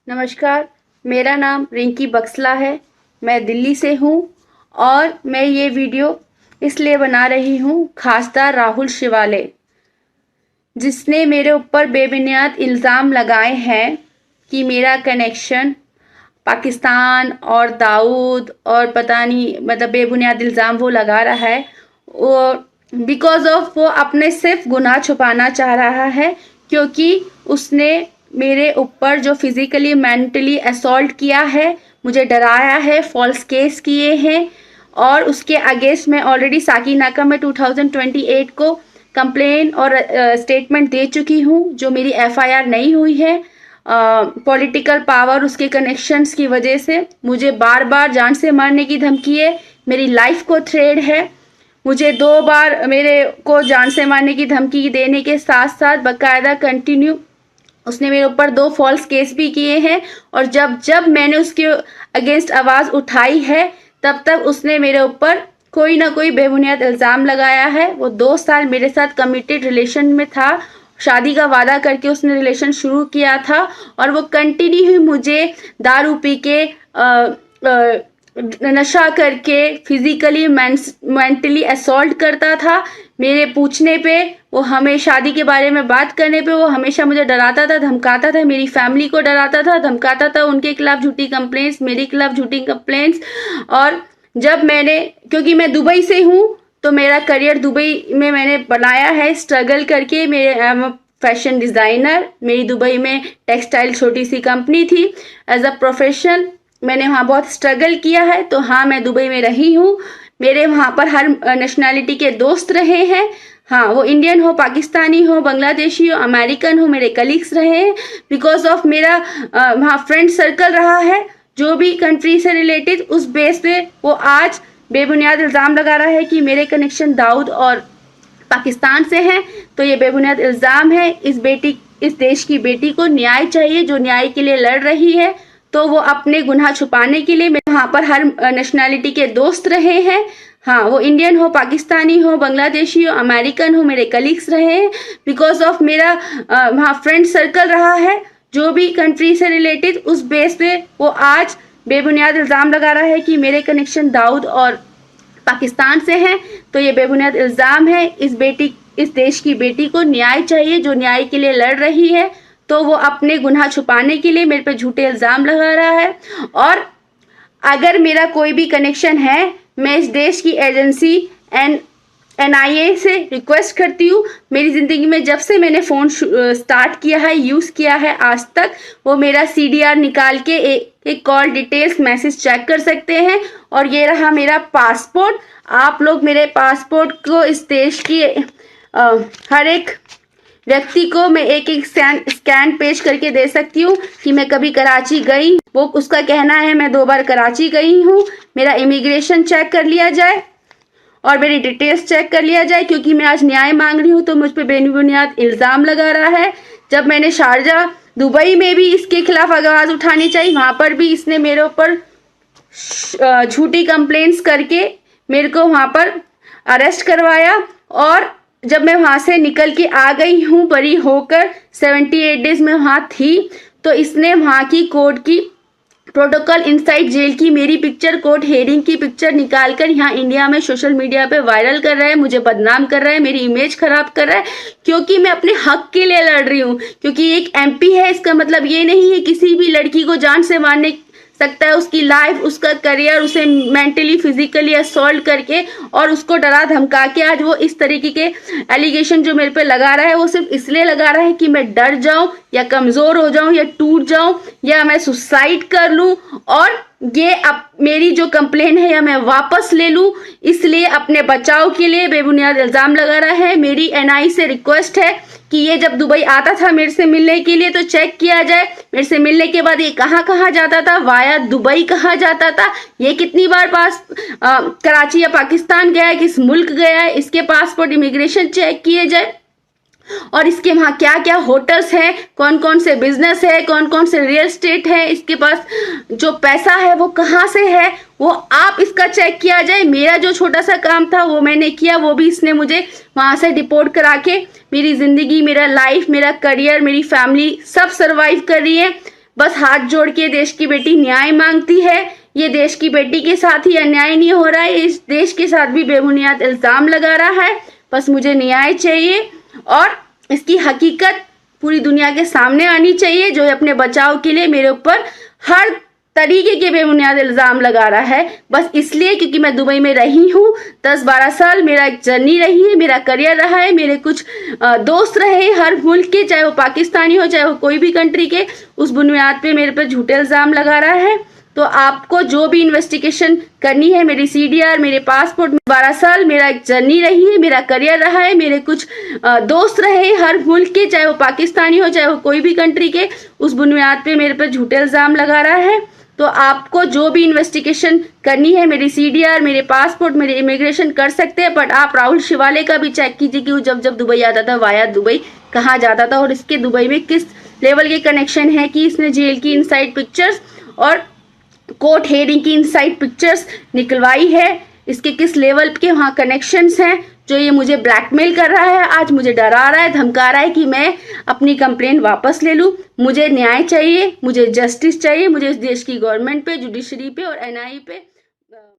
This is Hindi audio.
नमस्कार, मेरा नाम रिंकी बक्सला है। मैं दिल्ली से हूँ और मैं ये वीडियो इसलिए बना रही हूँ खासदार राहुल शिवाले, जिसने मेरे ऊपर बेबुनियाद इल्ज़ाम लगाए हैं कि मेरा कनेक्शन पाकिस्तान और दाऊद और पता नहीं, मतलब बेबुनियाद इल्ज़ाम वो लगा रहा है। और बिकॉज ऑफ वो अपने सिर्फ गुनाह छुपाना चाह रहा है, क्योंकि उसने मेरे ऊपर जो फिज़िकली मेंटली असॉल्ट किया है, मुझे डराया है, फॉल्स केस किए हैं और उसके अगेंस्ट मैं ऑलरेडी साकीनाका में 2028 को कंप्लेन और स्टेटमेंट दे चुकी हूँ, जो मेरी एफआईआर नहीं हुई है। पॉलिटिकल पावर, उसके कनेक्शंस की वजह से मुझे बार बार जान से मारने की धमकी है, मेरी लाइफ को थ्रेट है। मुझे 2 बार मेरे को जान से मारने की धमकी देने के साथ साथ बाकायदा कंटिन्यू उसने मेरे ऊपर 2 फॉल्स केस भी किए हैं। और जब जब मैंने उसके अगेंस्ट आवाज़ उठाई है, तब तक उसने मेरे ऊपर कोई ना कोई बेबुनियाद इल्ज़ाम लगाया है। वो 2 साल मेरे साथ कमिटेड रिलेशन में था, शादी का वादा करके उसने रिलेशन शुरू किया था और वो कंटिन्यू ही मुझे दारू पी के नशा करके फिजिकली मेंटली असॉल्ट करता था। मेरे पूछने पे वो हमें शादी के बारे में बात करने पे वो हमेशा मुझे डराता था, धमकाता था, मेरी फैमिली को डराता था, धमकाता था, उनके खिलाफ झूठी कंप्लेंट्स, मेरे खिलाफ झूठी कंप्लेंट्स। और जब मैंने, क्योंकि मैं दुबई से हूँ, तो मेरा करियर दुबई में मैंने बनाया है स्ट्रगल करके। मेरे फैशन डिज़ाइनर, मेरी दुबई में टेक्सटाइल छोटी सी कंपनी थी। एज अ प्रोफेशन मैंने वहाँ बहुत स्ट्रगल किया है। तो हाँ, मैं दुबई में रही हूँ, मेरे वहाँ पर हर नेशनैलिटी के दोस्त रहे हैं। हाँ, वो इंडियन हो, पाकिस्तानी हो, बांग्लादेशी हो, अमेरिकन हो, मेरे कलीग्स रहे हैं। बिकॉज ऑफ मेरा वहाँ फ्रेंड सर्कल रहा है, जो भी कंट्री से रिलेटेड, उस बेस पे वो आज बेबुनियाद इल्ज़ाम लगा रहा है कि मेरे कनेक्शन दाऊद और पाकिस्तान से हैं। तो ये बेबुनियाद इल्ज़ाम है। इस देश की बेटी को न्याय चाहिए, जो न्याय के लिए लड़ रही है। तो वो अपने गुनाह छुपाने के लिए, वहाँ पर हर नेशनैलिटी के दोस्त रहे हैं। हाँ, वो इंडियन हो, पाकिस्तानी हो, बांग्लादेशी हो, अमेरिकन हो, मेरे कलीग्स रहे हैं। बिकॉज ऑफ मेरा वहाँ फ्रेंड सर्कल रहा है, जो भी कंट्री से रिलेटेड, उस बेस पे वो आज बेबुनियाद इल्ज़ाम लगा रहा है कि मेरे कनेक्शन दाऊद और पाकिस्तान से हैं। तो ये बेबुनियाद इल्ज़ाम है। इस देश की बेटी को न्याय चाहिए, जो न्याय के लिए लड़ रही है। तो वो अपने गुनाह छुपाने के लिए मेरे पे झूठे इल्ज़ाम लगा रहा है। और अगर मेरा कोई भी कनेक्शन है, मैं इस देश की एजेंसी NIA से रिक्वेस्ट करती हूँ। मेरी ज़िंदगी में जब से मैंने फ़ोन स्टार्ट किया है, यूज़ किया है आज तक, वो मेरा CDR निकाल के एक कॉल डिटेल्स मैसेज चेक कर सकते हैं। और ये रहा मेरा पासपोर्ट। आप लोग मेरे पासपोर्ट को इस देश की हर एक व्यक्ति को मैं एक स्कैन पेश करके दे सकती हूँ कि मैं कभी कराची गई। वो उसका कहना है मैं 2 बार कराची गई हूँ। मेरा इमिग्रेशन चेक कर लिया जाए और मेरी डिटेल्स चेक कर लिया जाए, क्योंकि मैं आज न्याय मांग रही हूँ। तो मुझ पर बेबुनियाद इल्ज़ाम लगा रहा है। जब मैंने शारजा, दुबई में भी इसके खिलाफ आवाज़ उठानी चाहिए, वहाँ पर भी इसने मेरे ऊपर झूठी कंप्लेंट्स करके मेरे को वहाँ पर अरेस्ट करवाया। और जब मैं वहाँ से निकल के आ गई हूँ बरी होकर, 78 डेज में वहाँ थी, तो इसने वहाँ की कोर्ट की प्रोटोकॉल इनसाइड जेल की मेरी पिक्चर, कोर्ट हेयरिंग की पिक्चर निकालकर यहाँ इंडिया में सोशल मीडिया पे वायरल कर रहा है, मुझे बदनाम कर रहा है, मेरी इमेज खराब कर रहा है, क्योंकि मैं अपने हक के लिए लड़ रही हूँ। क्योंकि एक MP है, इसका मतलब ये नहीं है किसी भी लड़की को जान से मारने सकता है। उसकी लाइफ, उसका करियर, उसे मेंटली फिजिकली असॉल्ट करके और उसको डरा धमका के आज वो इस तरीके के एलिगेशन जो मेरे पे लगा रहा है, वो सिर्फ इसलिए लगा रहा है कि मैं डर जाऊं या कमज़ोर हो जाऊं या टूट जाऊं या मैं सुसाइड कर लूं और ये अब मेरी जो कंप्लेन है या मैं वापस ले लूं। इसलिए अपने बचाव के लिए बेबुनियाद इल्ज़ाम लगा रहा है। मेरी NI से रिक्वेस्ट है कि ये जब दुबई आता था मेरे से मिलने के लिए, तो चेक किया जाए मेरे से मिलने के बाद ये कहाँ जाता था, वाया दुबई कहाँ जाता था, ये कितनी बार कराची या पाकिस्तान गया है, किस मुल्क गया है, इसके पासपोर्ट इमिग्रेशन चेक किए जाए। और इसके वहाँ क्या क्या होटल्स हैं, कौन कौन से बिजनेस है, कौन कौन से रियल एस्टेट है, इसके पास जो पैसा है वो कहाँ से है, वो आप इसका चेक किया जाए। मेरा जो छोटा सा काम था वो मैंने किया, वो भी इसने मुझे वहाँ से डिपोर्ट करा के मेरी ज़िंदगी, मेरा लाइफ, मेरा करियर, मेरी फैमिली सब सर्वाइव कर रही है। बस हाथ जोड़ के देश की बेटी न्याय मांगती है। ये देश की बेटी के साथ ही अन्याय नहीं हो रहा है, इस देश के साथ भी बेबुनियाद इल्जाम लगा रहा है। बस मुझे न्याय चाहिए और इसकी हकीकत पूरी दुनिया के सामने आनी चाहिए। जो अपने बचाव के लिए मेरे ऊपर हर तरीके के बेबुनियाद इल्जाम लगा रहा है, बस इसलिए क्योंकि मैं दुबई में रही हूँ 10-12 साल। मेरा एक जर्नी रही है, मेरा करियर रहा है, मेरे कुछ दोस्त रहे हर मुल्क के, चाहे वो पाकिस्तानी हो चाहे वो कोई भी कंट्री के। उस बुनियाद पे मेरे पर झूठे इल्जाम लगा रहा है। तो आपको जो भी इन्वेस्टिगेशन करनी है, मेरी CDR, मेरे पासपोर्ट, 12 साल मेरा एक जर्नी रही है, मेरा करियर रहा है, मेरे कुछ दोस्त रहे हर मुल्क के, चाहे वो पाकिस्तानी हो चाहे वो कोई भी कंट्री के। उस बुनियाद पे मेरे पर झूठे इल्जाम लगा रहा है। तो आपको जो भी इन्वेस्टिगेशन करनी है, मेरी CDR, मेरे पासपोर्ट, मेरे इमिग्रेशन कर सकते हैं। बट आप राहुल शिवाले का भी चेक कीजिए कि वो जब दुबई आता था वाया दुबई कहाँ जाता था और इसके दुबई में किस लेवल के कनेक्शन है कि इसने जेल की इनसाइड पिक्चर्स और कोर्ट हेयरिंग की इनसाइड पिक्चर्स निकलवाई है। इसके किस लेवल के वहाँ कनेक्शंस हैं जो ये मुझे ब्लैकमेल कर रहा है, आज मुझे डरा रहा है, धमका रहा है कि मैं अपनी कंप्लेंट वापस ले लूँ। मुझे न्याय चाहिए, मुझे जस्टिस चाहिए, मुझे इस देश की गवर्नमेंट पे, जुडिशरी पे और NIA पे